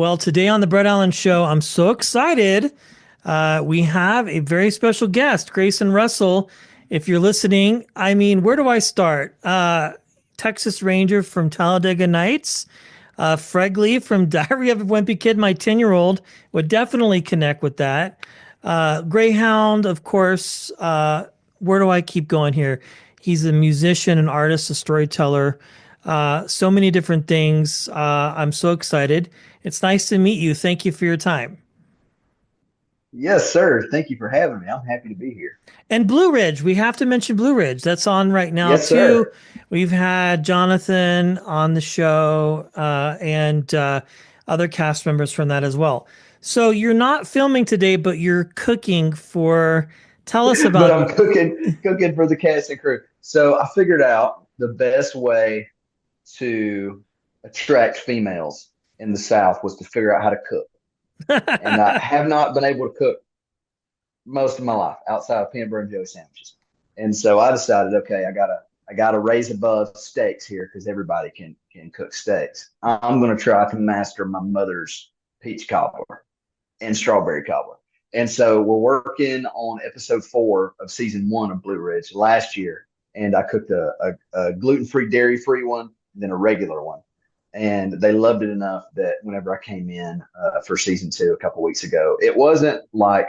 Well, today on the Brett Allen Show, I'm so excited. We have a very special guest, Grayson Russell. If you're listening, I mean, where do I start? Texas Ranger from Talladega Nights, Fregley from Diary of a Wimpy Kid, my 10-year-old, would definitely connect with that. Greyhound, of course. Where do I keep going here? He's a musician, an artist, a storyteller, so many different things. I'm so excited. It's nice to meet you. Thank you for your time. Yes, sir. Thank you for having me. I'm happy to be here. And Blue Ridge, we have to mention Blue Ridge. That's on right now Yes, too. sir. We've had Jonathan on the show and other cast members from that as well. So you're not filming today, but you're cooking for. Tell us But about. I'm cooking for the cast and crew. So I figured out the best way to attract females in the South was to figure out how to cook. And I have not been able to cook most of my life outside of peanut butter and jelly sandwiches. And so I decided, okay, I gotta raise above steaks here because everybody can cook steaks. I'm gonna try to master my mother's peach cobbler and strawberry cobbler. And so we're working on episode 4 of season 1 of Blue Ridge last year. And I cooked a gluten free, dairy free one, and then a regular one. And they loved it enough that whenever I came in for season 2 a couple weeks ago, it wasn't like,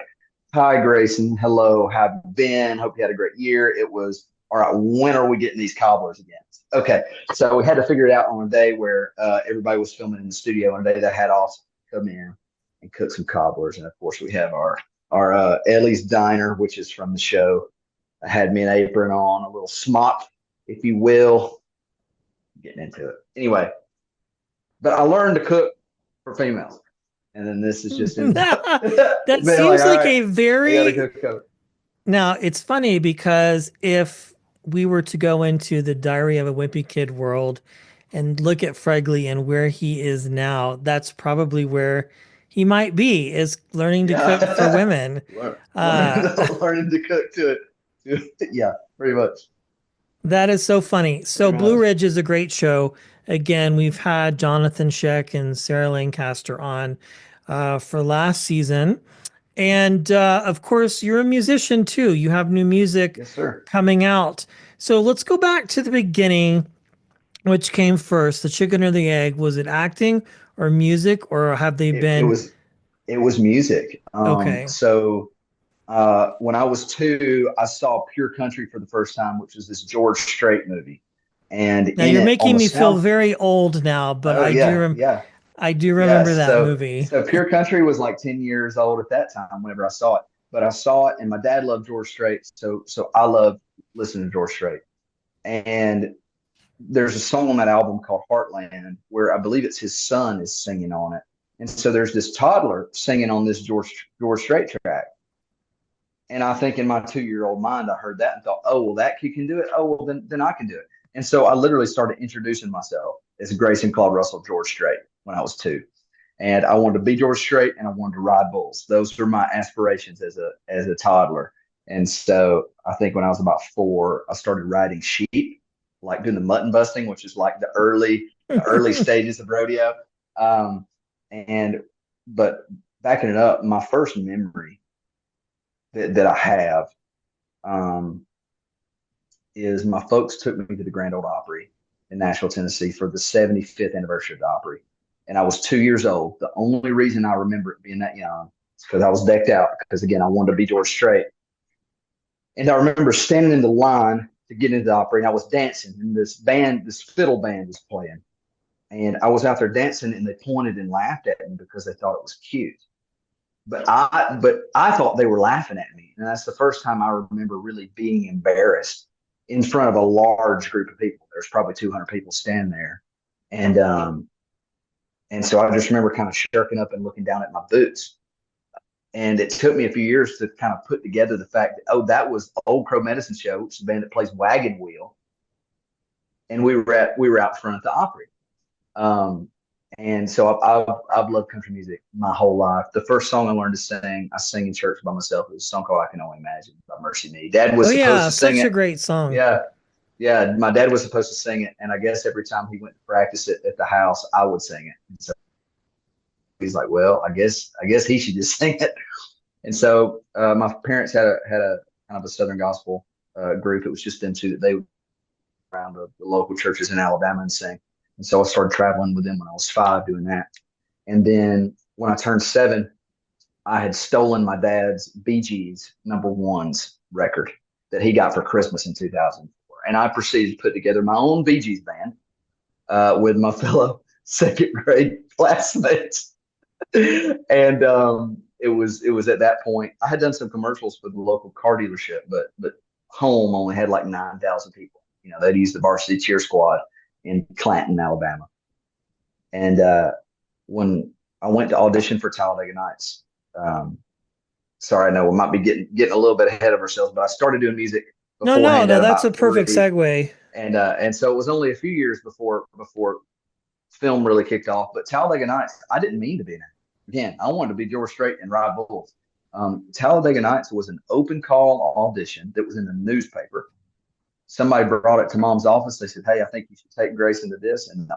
"Hi, Grayson. Hello. How have you been? Hope you had a great year." It was, "All right, when are we getting these cobblers again?" Okay. So we had to figure it out on a day where everybody was filming in the studio, on a day that had off, come in and cook some cobblers. And of course, we have our Ellie's Diner, which is from the show. I had me an apron on, a little smock, if you will. Getting into it anyway. But I learned to cook for females, and then this is just in That being like, seems all like right, a I got to very. cook. Now, it's funny because if we were to go into the Diary of a Wimpy Kid world and look at Fregley and where he is now, that's probably where he might be, is learning to cook for Yeah, women. learning Uh, learning to cook to it. Yeah, pretty much, that is so funny. So pretty Blue much. Ridge is a great show. Again, we've had Jonathan Sheck and Sarah Lancaster on for last season. And of course, you're a musician too. You have new music Yes, sir. coming out. So let's go back to the beginning. Which came first, the chicken or the egg? Was it acting or music, or have they It, it been was it was music. okay? So when I was 2, I saw Pure Country for the first time, which was this George Strait movie, and Now in you're it on making the me feel sound. very old now, but Oh yeah, yeah. I do remember Yes. that So movie. so Pure Country was like 10 years old at that time whenever I saw it. But I saw it and my dad loved George Strait. So I love listening to George Strait. And there's a song on that album called Heartland where I believe it's his son is singing on it. And so there's this toddler singing on this George Strait track. And I think in my 2-year-old mind, I heard that and thought, oh, well, that kid can do it. Oh, well, then I can do it. And so I literally started introducing myself as Grayson Claude Russell George Strait when I was 2. And I wanted to be George Strait and I wanted to ride bulls. Those were my aspirations as a toddler. And so I think when I was about 4, I started riding sheep, like doing the mutton busting, which is like the early stages of rodeo. Um, and but backing it up, my first memory that I have um, is my folks took me to the Grand Ole Opry in Nashville, Tennessee for the 75th anniversary of the Opry. And I was 2 years old. The only reason I remember it being that young is because I was decked out, because again, I wanted to be George Strait. And I remember standing in the line to get into the Opry, and I was dancing, and this fiddle band was playing. And I was out there dancing, and they pointed and laughed at me because they thought it was cute. But I thought they were laughing at me, and that's the first time I remember really being embarrassed in front of a large group of people. There's probably 200 people standing there, and so I just remember kind of shirking up and looking down at my boots. And it took me a few years to kind of put together the fact that, oh, that was Old Crow Medicine Show, which is the band that plays Wagon Wheel, and we were out front at the Opry. Um, and so I've loved country music my whole life. The first song I learned to sing, I sang in church by myself. It was a song called "I Can Only Imagine" by Mercy Me. Dad Oh was supposed yeah, to sing such a it. great song. Yeah, yeah. My dad was supposed to sing it, and I guess every time he went to practice it at the house, I would sing it. And so he's like, well, I guess he should just sing it. And so my parents had a kind of a Southern gospel group. It was just them two that they would around the local churches in Alabama and sing. And so I started traveling with them when I was 5 doing that. And then when I turned 7, I had stolen my dad's Bee Gees number ones record that he got for Christmas in 2004. And I proceeded to put together my own Bee Gees band with my fellow second grade classmates. And it was at that point I had done some commercials for the local car dealership, but home only had like 9,000 people. They'd use the varsity cheer squad in Clanton, Alabama. And when I went to audition for Talladega Nights, sorry, I know we might be getting a little bit ahead of ourselves, but I started doing music No, no, beforehand no. at That's a about perfect 3, segue. and so it was only a few years before film really kicked off. But Talladega Nights, I didn't mean to be an actor. Again, I wanted to be George Strait and ride bulls. Talladega Nights was an open call audition that was in the newspaper. Somebody brought it to mom's office. They said, "Hey, I think you should take Grayson to this." And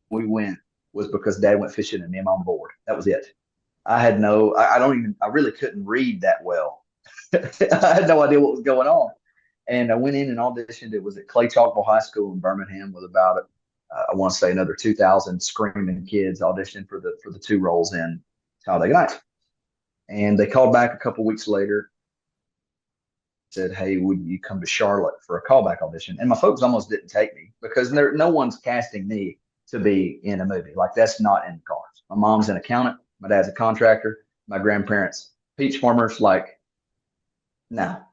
we went was because dad went fishing and me and mom board. That was it. I really couldn't read that well. I had no idea what was going on. And I went in and auditioned. It was at Clay Chalkville High School in Birmingham with about, I want to say another 2,000 screaming kids auditioning for the 2 roles in Talladega Nights. And they called back a couple weeks later, said, "Hey, would you come to Charlotte for a callback audition?" And my folks almost didn't take me because no one's casting me to be in a movie. Like, that's not in the cards. My mom's an accountant. My dad's a contractor. My grandparents, peach farmers. Like, no.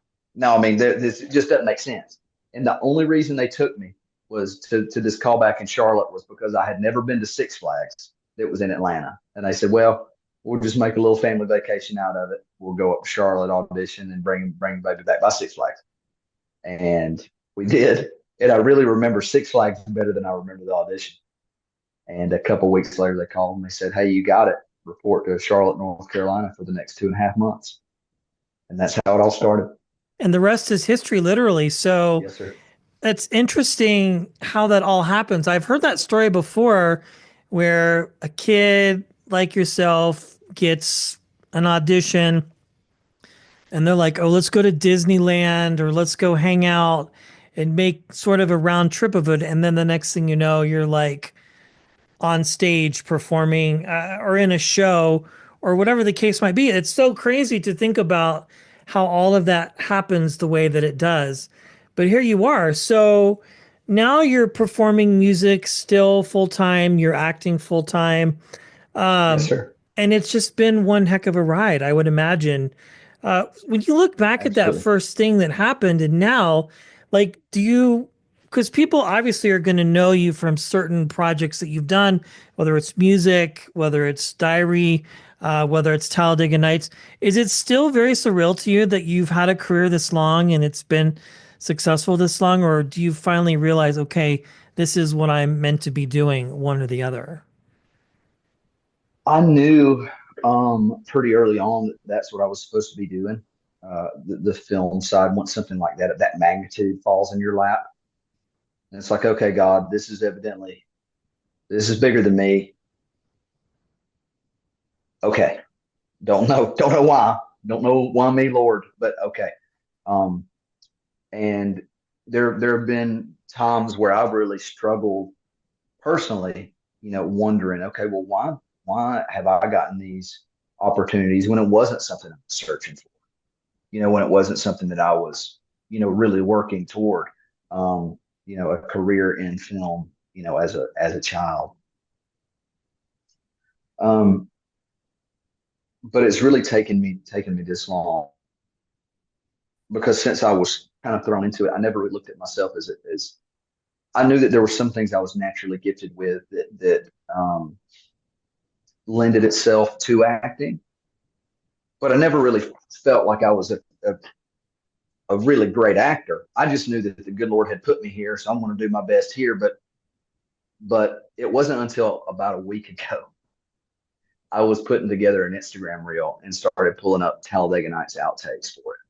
I mean, this just doesn't make sense. And the only reason they took me was to this callback in Charlotte was because I had never been to Six Flags that was in Atlanta. And they said, "Well, we'll just make a little family vacation out of it. We'll go up to Charlotte, audition, and bring baby back by Six Flags." And we did. And I really remember Six Flags better than I remember the audition. And a couple of weeks later, they called and they said, "Hey, you got it. Report to Charlotte, North Carolina for the next 2.5 months." And that's how it all started. And the rest is history, literally. So Yes, sir. it's interesting how that all happens. I've heard that story before where a kid like yourself gets an audition and they're like, "Oh, let's go to Disneyland or let's go hang out and make sort of a round trip of it." And then the next thing you know, you're like on stage performing or in a show or whatever the case might be. It's so crazy to think about how all of that happens the way that it does. But here you are. So now you're performing music still full time, you're acting full time. Yes, Um, sir. and it's just been one heck of a ride, I would imagine. When you look back at that Absolutely. first thing that happened and now, like, because people obviously are going to know you from certain projects that you've done, whether it's music, whether it's Diary, whether it's Talladega Nights. Is it still very surreal to you that you've had a career this long and it's been successful this long? Or do you finally realize, okay, this is what I'm meant to be doing, one or the other? I knew pretty early on that that's what I was supposed to be doing. The film side, once something like that of that magnitude falls in your lap, and it's like, okay, God, this is bigger than me. Okay, don't know why, don't know why me, Lord, but okay. Um, and there have been times where I've really struggled personally, wondering, okay, well, why have I gotten these opportunities when it wasn't something I was searching for? When it wasn't something that I was, really working toward, a career in film, as a child. Um, but it's really taken me this long because since I was kind of thrown into it, I never really looked at myself as I knew that there were some things I was naturally gifted with that lended itself to acting, but I never really felt like I was a really great actor. I just knew that the good Lord had put me here, so I'm going to do my best here. But it wasn't until about a week ago I was putting together an Instagram reel and started pulling up Talladega Nights outtakes for it.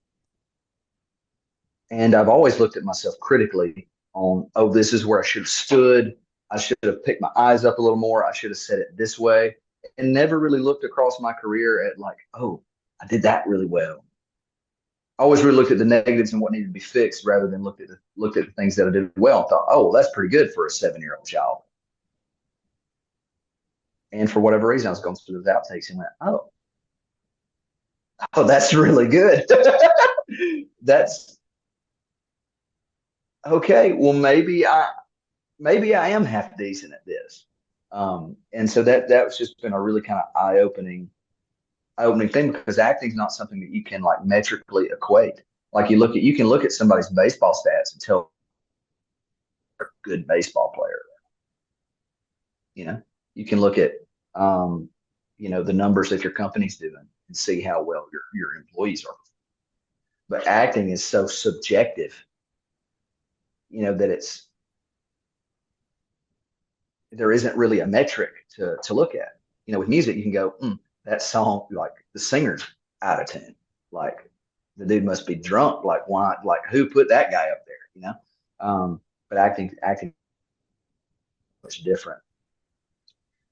And I've always looked at myself critically on, oh, this is where I should have stood. I should have picked my eyes up a little more. I should have said it this way. and never really looked across my career at like, oh, I did that really well. I always really looked at the negatives and what needed to be fixed rather than looked at the things that I did well and thought, oh, well, that's pretty good for a 7-year-old child. And for whatever reason, I was going through those outtakes and went, oh, that's really good. That's okay. Well, maybe I am half decent at this. And so that's just been a really kind of eye opening thing, because acting is not something that you can like metrically equate. Like you can look at somebody's baseball stats and tell they're a good baseball player. You know, you can look at the numbers that your company's doing and see how well your employees are. But acting is so subjective, that there isn't really a metric to look at. With music, you can go, that song, like the singer's out of tune. Like the dude must be drunk. Like why? Like who put that guy up there? But acting is different.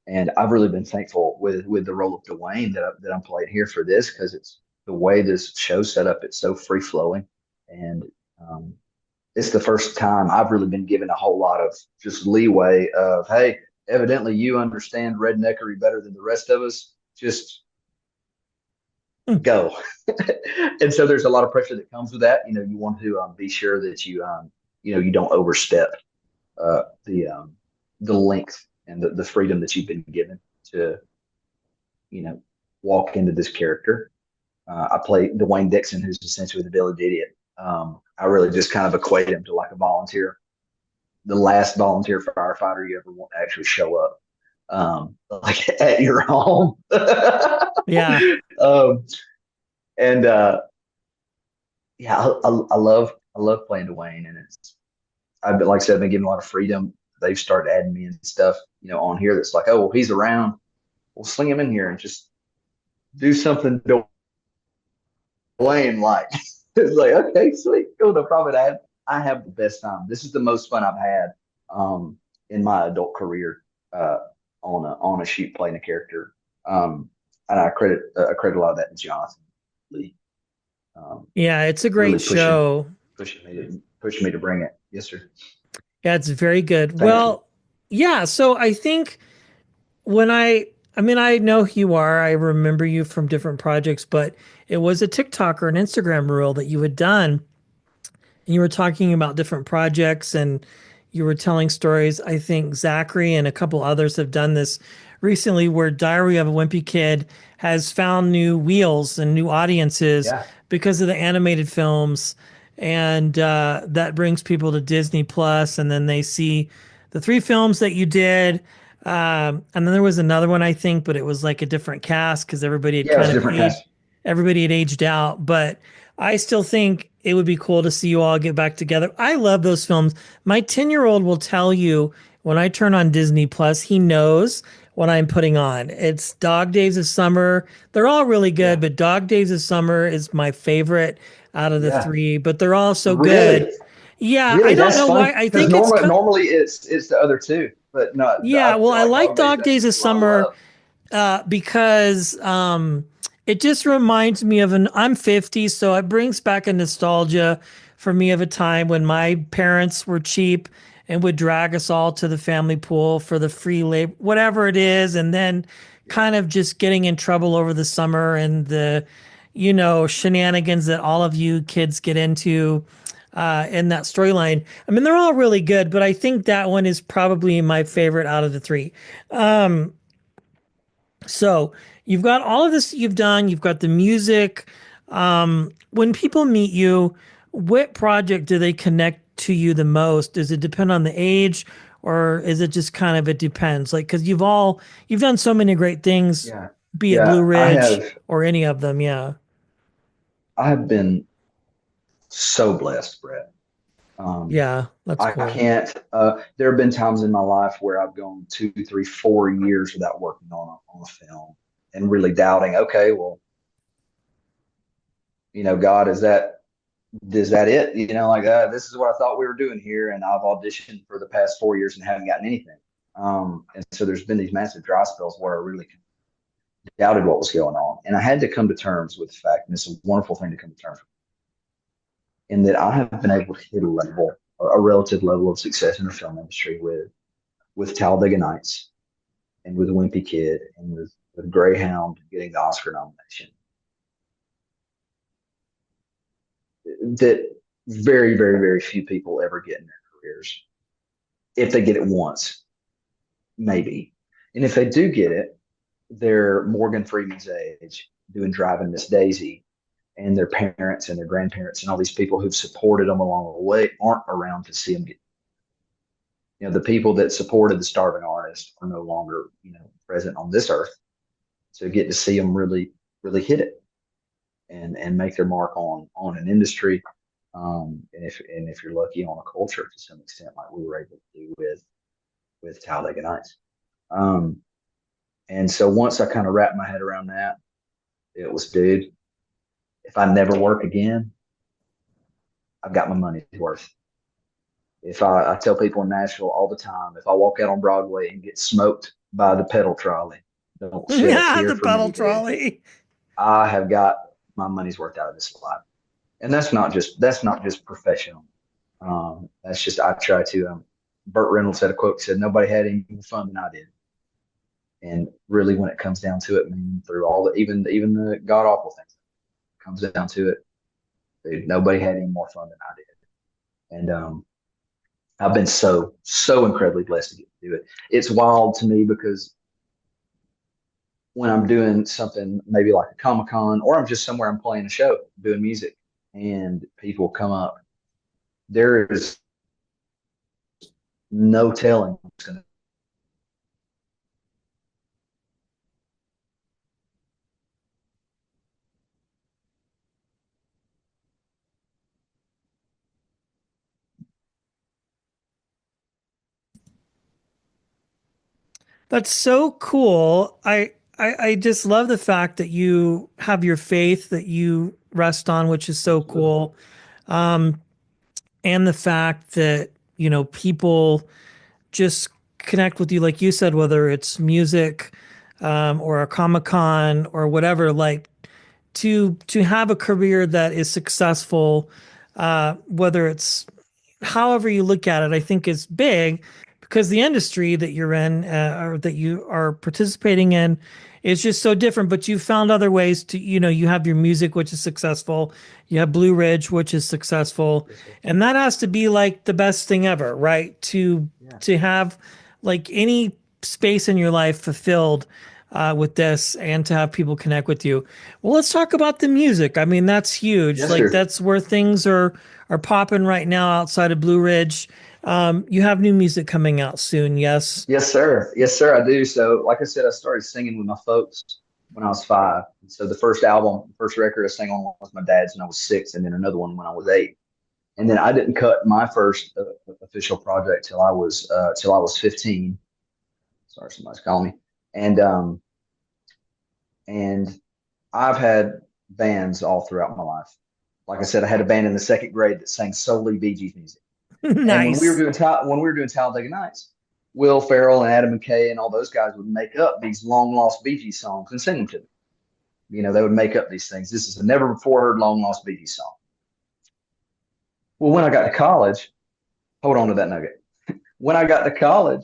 And I've really been thankful with the role of Dwayne that I'm playing here for this, because it's the way this show's set up. It's so free flowing, and it's the first time I've really been given a whole lot of just leeway of, hey, evidently you understand redneckery better than the rest of us. Just go. And so there's a lot of pressure that comes with that. You want to be sure that you don't overstep the length and the freedom that you've been given to, walk into this character. I play Dwayne Dixon, who's essentially the village idiot. I really just kind of equate him to like a volunteer, the last volunteer firefighter you ever want to actually show up, like at your home. Yeah. And yeah, I love playing Dwayne, and like I said, I've been given a lot of freedom. They've started adding me and stuff, on here that's like, oh, well, he's around. We'll sling him in here and just do something Dwayne like. It's like, okay, sweet, cool, no problem. I have the best time. This is the most fun I've had in my adult career on a shoot playing a character. And I credit a lot of that to Jonathan Lee. Yeah, it's a great Really show. pushing me to bring it. Yes, sir. Yeah, it's very good. Thank you. Well, yeah, so I think when I mean, I know who you are. I remember you from different projects, but it was a TikTok or an Instagram reel that you had done. And you were talking about different projects and you were telling stories. I think Zachary and a couple others have done this recently, where Diary of a Wimpy Kid has found new wheels and new audiences Yeah, because of the animated films. And that brings people to Disney Plus, and then they see the three films that you did. And then there was another one, I think, but it was like a different cast because yeah, it was a different cast. everybody had aged out. But I still think it would be cool to see you all get back together. I love those films. My 10-year-old will tell you when I turn on Disney Plus, he knows what I'm putting on. It's Dog Days of Summer. They're all really good, Yeah, but Dog Days of Summer is my favorite out of the yeah. three, but they're all so good. Really, Yeah, I really, don't that's know funny why. I because think it's normally it's the other two, but no, yeah, I well, feel I like like Dog Days. Dog That's Days of a lot of Summer love. because it just reminds me of I'm 50, so it brings back a nostalgia for me of a time when my parents were cheap and would drag us all to the family pool for the free labor, whatever it is, and then Yeah, kind of just getting in trouble over the summer and the, shenanigans that all of you kids get into in that storyline. I mean, they're all really good, but I think that one is probably my favorite out of the three. So you've got all of this you've done, you've got the music. When people meet you, what project do they connect to you the most? Does it depend on the age, or is it just kind of it depends? Like, because you've done so many great things, yeah, be it Blue yeah. I Ridge have or any of them. Yeah. I have been so blessed, Brett. Um, Yeah, that's I cool. can't. There have been times in my life where I've gone 2, 3, 4 years without working on a film and really doubting. Okay, well, God, is that it? Like this is what I thought we were doing here, and I've auditioned for the past 4 years and haven't gotten anything. And so there's been these massive dry spells where I really can. doubted what was going on. And I had to come to terms with the fact, and it's a wonderful thing to come to terms with, in that I have been able to hit a relative level of success in the film industry with Talladega Nights and with Wimpy Kid and with Greyhound getting the Oscar nomination. That very, very, very few people ever get in their careers. If they get it once, maybe. And if they do get it, they're Morgan Freeman's age, doing Driving Miss Daisy, and their parents and their grandparents and all these people who've supported them along the way aren't around to see them get. You know, the people that supported the starving artist are no longer, present on this earth. So get to see them really, really hit it and make their mark on an industry, and if you're lucky, on a culture to some extent, like we were able to do with Talladega Nights. And so once I kind of wrapped my head around that, it was, dude, if I never work again, I've got my money's worth. If I tell people in Nashville all the time, if I walk out on Broadway and get smoked by the pedal trolley, don't shed a Yeah, tear the for pedal me, dude. trolley. I have got my money's worth out of this life. And that's not just professional. That's just, I try to. Burt Reynolds had a quote, said, "Nobody had any more fun than I did." And really, when it comes down to it, I mean, through all the even the god awful things, it comes down to it, dude, nobody had any more fun than I did. And I've been so incredibly blessed to get to do it. It's wild to me because when I'm doing something maybe like a Comic Con, or I'm just somewhere, I'm playing a show, doing music, and people come up, there is no telling what's going to. That's so cool. I just love the fact that you have your faith that you rest on, which is so Absolutely. cool. Um, and the fact that, people just connect with you, like you said, whether it's music, or a Comic Con or whatever, like to have a career that is successful, whether it's however you look at it, I think is big because the industry that you're in, or that you are participating in is just so different. But you found other ways to, you have your music, which is successful. You have Blue Ridge, which is successful. Yes, sir. And that has to be like the best thing ever, right? Yeah. To have like any space in your life fulfilled, with this, and to have people connect with you. Well, let's talk about the music. I mean, that's huge. Yes, Like sir. that's where things are popping right now outside of Blue Ridge. You have new music coming out soon, yes? Yes, sir. Yes, sir. I do. So, like I said, I started singing with my folks when I was 5. And so the first record I sang on was my dad's when I was 6, and then another one when I was 8. And then I didn't cut my first official project till I was 15. Sorry, somebody's calling me. And I've had bands all throughout my life. Like I said, I had a band in the second grade that sang solely Bee Gees music. And Nice. when we were doing Talladega Nights, Will Ferrell and Adam McKay and all those guys would make up these long lost Bee Gees songs and sing them to me. They would make up these things. This is a never before heard long lost Bee Gees song. Well, when I got to college, hold on to that nugget. When I got to college,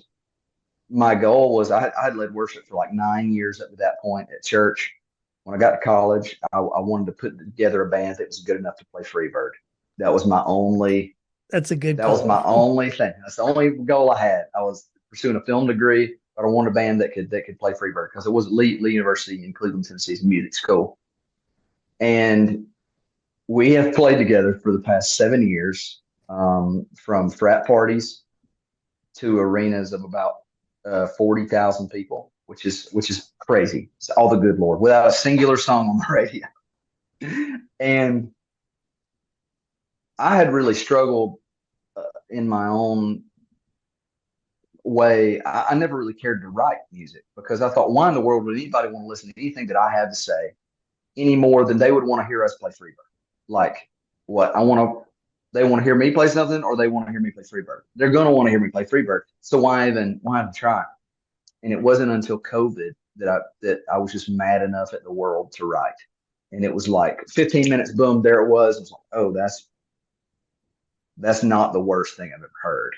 my goal was I had led worship for like 9 years up to that point at church. When I got to college, I wanted to put together a band that was good enough to play Freebird. That was my only That's a good That was goal. my only thing. That's the only goal I had. I was pursuing a film degree, but I wanted a band that could play Freebird because it was Lee University in Cleveland, Tennessee's music school. And we have played together for the past 7 years, from frat parties to arenas of about 40,000 people, which is crazy. It's all the good Lord without a singular song on the radio. And I had really struggled in my own way. I never really cared to write music because I thought, why in the world would anybody want to listen to anything that I had to say any more than they would want to hear us play Freebird? Like, what they want to hear me play something, or they want to hear me play Freebird. They're going to want to hear me play Freebird. So why even try? And it wasn't until COVID that I was just mad enough at the world to write. And it was like 15 minutes, boom, there it was. I was like, oh, that's not the worst thing I've ever heard.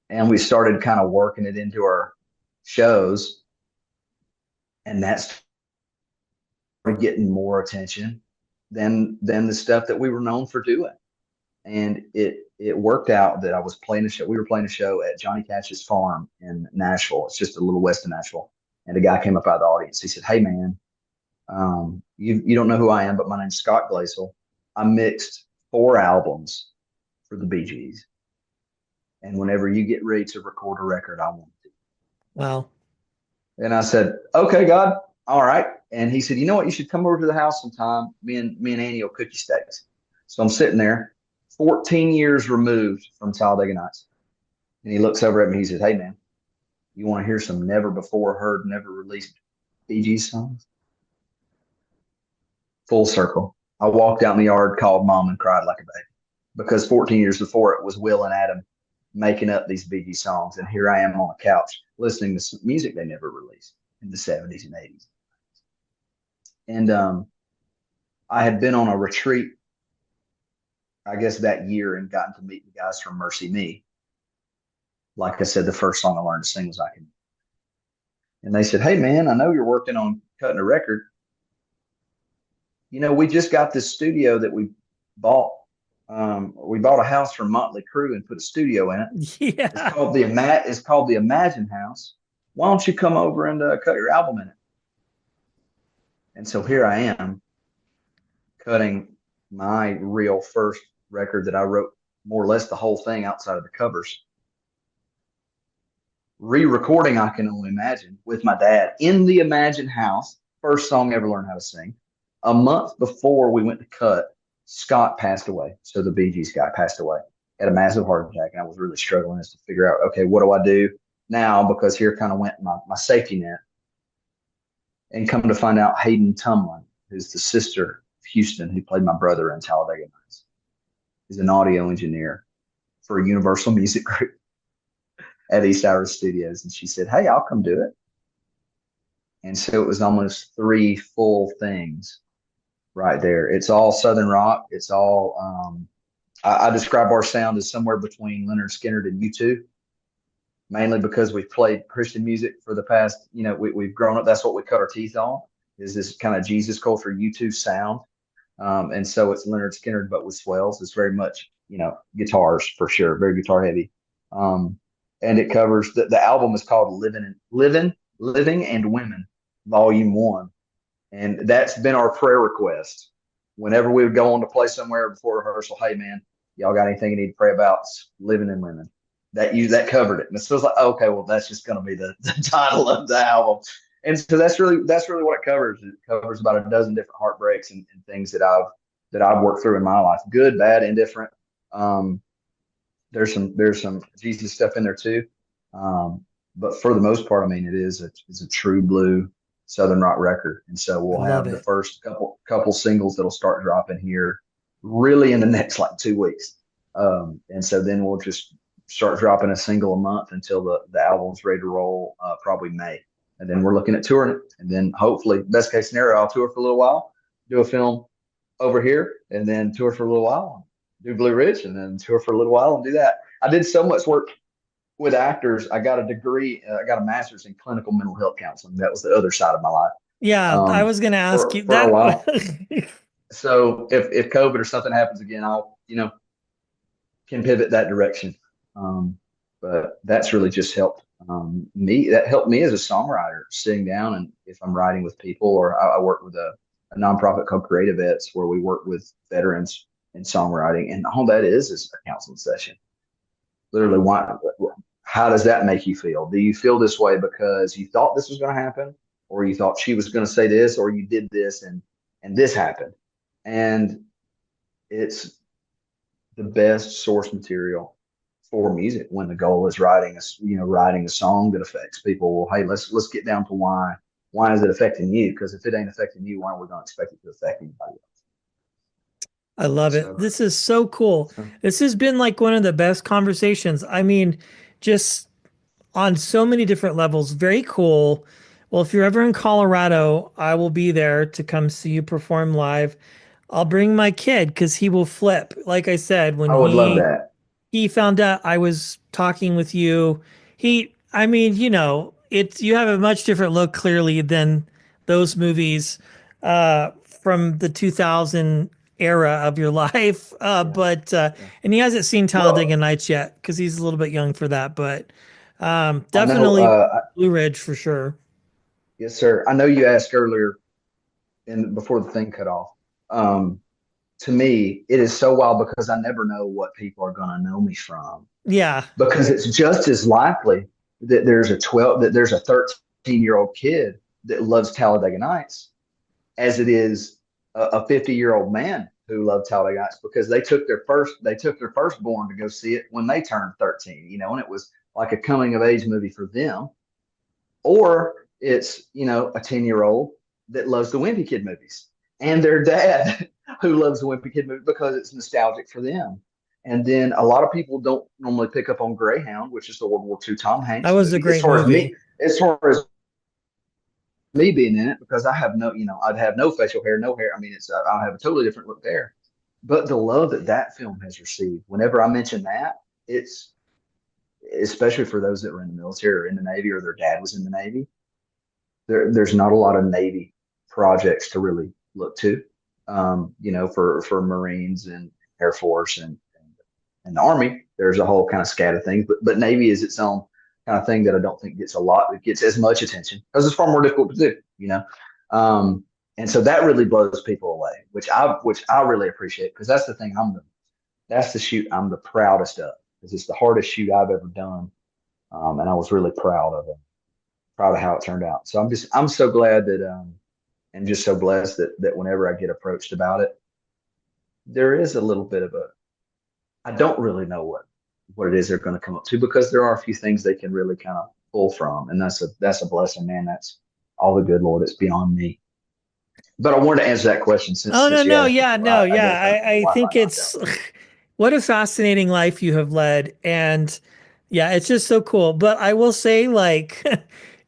And we started kind of working it into our shows, and that's getting more attention than the stuff that we were known for doing. And it worked out that I was playing a show. We were playing a show at Johnny Cash's farm in Nashville. It's just a little west of Nashville. And a guy came up out of the audience. He said, "Hey man, you don't know who I am, but my name's Scott Glaisel. I mixed 4 albums for the Bee Gees. And whenever you get ready to record a record, I want to." Wow. And I said, "Okay, God, all right." And he said, "You know what? You should come over to the house sometime. Me and Annie will cook you steaks." So I'm sitting there, 14 years removed from Talladega Nights. And he looks over at me. He says, "Hey, man, you want to hear some never before heard, never released Bee Gees songs?" Full circle. I walked out in the yard, called mom, and cried like a baby because 14 years before it was Will and Adam making up these Bee Gees songs. And here I am on a couch listening to some music they never released in the 70s and 80s. And I had been on a retreat, I guess, that year and gotten to meet the guys from Mercy Me. Like I said, the first song I learned to sing was "I Can." And they said, "Hey, man, I know you're working on cutting a record. You know, we just got this studio that we bought. We bought a house from Motley Crue and put a studio in it. Yeah. It's called the Imagine House. Why don't you come over and cut your album in it?" And so here I am cutting my real first record that I wrote more or less the whole thing outside of the covers. Re-recording "I Can Only Imagine" with my dad in the Imagine House. First song I ever learned how to sing. A month before we went to cut, Scott passed away. So the Bee Gees guy passed away, had a massive heart attack. And I was really struggling as to figure out, okay, what do I do now? Because here kind of went my safety net. And come to find out, Hayden Tumlin, who's the sister of Houston, who played my brother in Talladega Nights, is an audio engineer for Universal Music Group at East Iris Studios. And she said, "Hey, I'll come do it." And so it was almost 3 full things right there. It's all Southern rock. It's all, I describe our sound as somewhere between Leonard Skinner and U2, mainly because we've played Christian music for the past, we've grown up. That's what we cut our teeth on, is this kind of Jesus culture U2 sound. And so it's Leonard Skinner, but with swells. It's very much, guitars for sure, very guitar heavy. And it covers, the album is called Living and Women, Volume 1. And that's been our prayer request. Whenever we would go on to play somewhere before rehearsal, "Hey, man, y'all got anything you need to pray about?" Living and Women. That covered it. And it feels like, okay, well, that's just going to be the title of the album. And so that's really what it covers. It covers about a dozen different heartbreaks and things that I've worked through in my life, good, bad, indifferent. There's some Jesus stuff in there too. But for the most part, I mean, it's a true blue Southern rock record. And so we'll have the first couple singles that'll start dropping here really in the next like 2 weeks. And so then we'll just start dropping a single a month until the album's ready to roll, probably May. And then we're looking at touring it. And then hopefully, best case scenario, I'll tour for a little while, do a film over here, and then tour for a little while, do Blue Ridge, and then tour for a little while and do that. I did so much work with actors. I got a degree, I got a master's in clinical mental health counseling. That was the other side of my life. Yeah, I was going to ask you for that. A while. So if COVID or something happens again, I'll, can pivot that direction. But that's really just helped me. That helped me as a songwriter, sitting down, and if I'm writing with people, or I work with a nonprofit called Creative Vets, where we work with veterans in songwriting, and all that is a counseling session. Literally, how does that make you feel? Do you feel this way because you thought this was going to happen, or you thought she was going to say this, or you did this and this happened? And it's the best source material for music when the goal is writing a song that affects people. Well, hey, let's get down to why is it affecting you? Because if it ain't affecting you, why are we going to expect it to affect anybody else? I love it. This is so cool. This has been like one of the best conversations. I mean, just on so many different levels. Very cool. Well, if you're ever in Colorado, I will be there to come see you perform live. I'll bring my kid because he will flip. Like I said, when I would love that. he found out I was talking with you, I mean, it's you have a much different look clearly than those movies from the 2000 era of your life. Yeah, But yeah. and he hasn't seen Talladega Well, Nights yet because he's a little bit young for that. But I know. definitely Blue Ridge for sure. Yes, sir. I know you asked earlier, and before the thing cut off. Um, to me, it is so wild because I never know what people are going to know me from. Yeah, Because it's just as likely that there's a 13-year-old kid that loves Talladega Nights as it is a 50-year-old man who loved Talladega Nights because they took their firstborn to go see it when they turned 13, and it was like a coming of age movie for them. Or it's, a 10-year-old that loves the Wimpy Kid movies and their dad who loves the Wimpy Kid movie because it's nostalgic for them. And then a lot of people don't normally pick up on Greyhound, which is the World War II Tom that Hanks was a movie. great movie. As far as me being in it, because I have no, I'd have no facial hair, no hair. I mean, I'll have a totally different look there. But the love that that film has received, whenever I mention that, it's especially for those that were in the military or in the Navy or their dad was in the Navy. There's not a lot of Navy projects to really look to, for Marines and Air Force and the Army. There's a whole kind of scat of things, but Navy is its own kind of thing that I don't think gets as much attention because it's far more difficult to do. Um, and so that really blows people away, which I really appreciate because that's the thing that's the shoot I'm the proudest of because it's the hardest shoot I've ever done, and I was really proud of how it turned out. So I'm so glad that and just so blessed that whenever I get approached about it, there is a little bit of a I don't really know what it is they're going to come up to because there are a few things they can really kind of pull from, and that's a blessing, man. That's all the good Lord. It's beyond me. But I wanted to answer that question since Oh no, since you no, asked yeah, before. no, I yeah. guess my I think Wi-Fi knocked it's out there. what a fascinating life you have led. And yeah, it's just so cool. But I will say, like,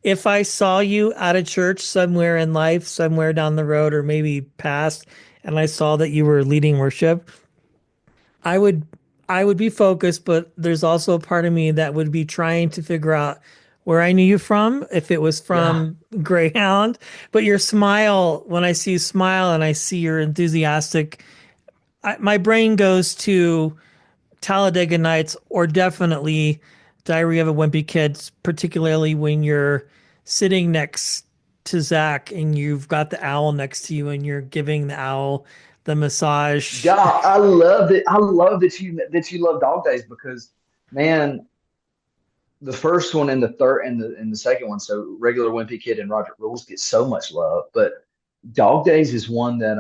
if I saw you at a church somewhere in life, somewhere down the road, or maybe past, and I saw that you were leading worship, I would I would be focused, but there's also a part of me that would be trying to figure out where I knew you from, if it was Yeah. from Greyhound. But your smile, when I see you smile and I see you're enthusiastic, my brain goes to Talladega Nights or definitely Diary of a Wimpy Kid, particularly when you're sitting next to Zach and you've got the owl next to you and you're giving the owl the massage. God, I love it. I love that you love Dog Days because, man, the first one and the third and the second one, so regular Wimpy Kid and Roger Rules get so much love, but Dog Days is one that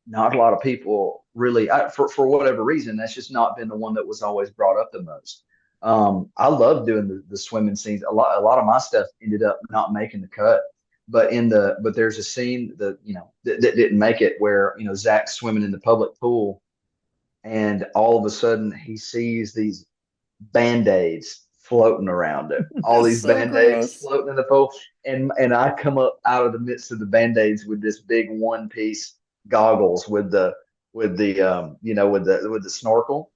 not a lot of people really for whatever reason that's just not been the one that was always brought up the most. I love doing the swimming scenes. A lot of my stuff ended up not making the cut, but there's a scene that didn't make it where Zach's swimming in the public pool and all of a sudden he sees these band-aids floating around him. All That's these so band-aids gross. floating in the pool. And I come up out of the midst of the band-aids with this big one-piece goggles with the snorkel.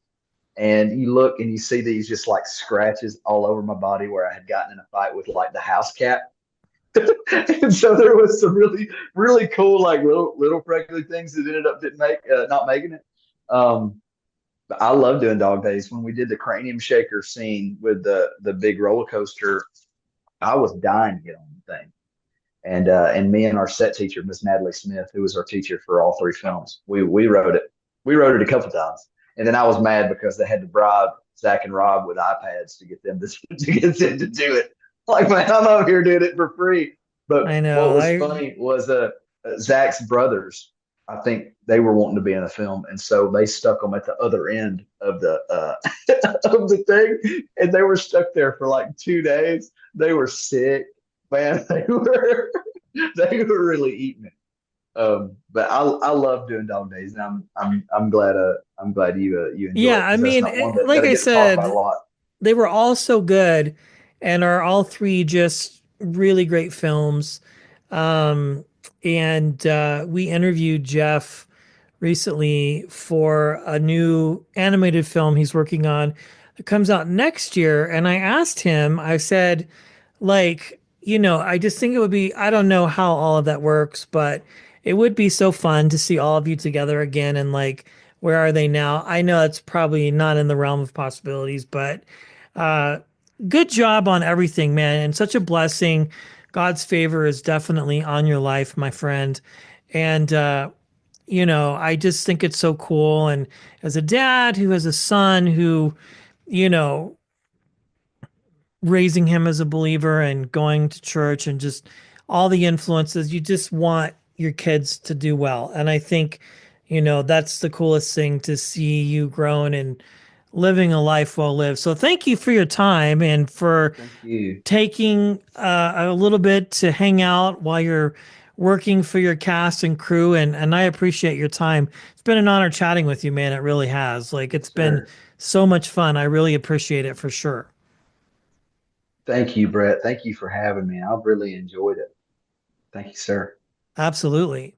And you look and you see these just like scratches all over my body where I had gotten in a fight with like the house cat. And so there was some really, really cool like little freckly things that ended up didn't make not making it. Um, but I love doing Dog Days. When we did the cranium shaker scene with the big roller coaster, I was dying to get on the thing. And me and our set teacher, Miss Natalie Smith, who was our teacher for all three films, we wrote it. We wrote it a couple times, and then I was mad because they had to bribe Zach and Rob with iPads to get them to get them to do it. Like, man, I'm over here doing it for free. But I what know. was funny was Zach's brothers. I think they were wanting to be in the film, and so they stuck them at the other end of the of the thing, and they were stuck there for like 2 days. They were sick, man. They were really eating it. But I love doing Dog Days, and I'm glad you enjoy Yeah, it I because that's mean, not one like that I gets talked about a said, lot. they were all so good and are all three just really great films. Um, and we interviewed Jeff recently for a new animated film he's working on that comes out next year. And I asked him, I said, like, I just think it would be, I don't know how all of that works, but it would be so fun to see all of you together again. And like, where are they now? I know it's probably not in the realm of possibilities, but uh, good job on everything, man. And such a blessing. God's favor is definitely on your life, my friend. And, I just think it's so cool. And as a dad who has a son who, you know, raising him as a believer and going to church and just all the influences, you just want your kids to do well. And I think, that's the coolest thing to see you growing and living a life well lived. So thank you for your time and for Thank you, taking a little bit to hang out while you're working for your cast and crew. And I appreciate your time. It's been an honor chatting with you, man. It really has. Like, it's been sir. so much fun. I really appreciate it for sure. Thank you, Brett. Thank you for having me. I've really enjoyed it. Thank you, sir. Absolutely.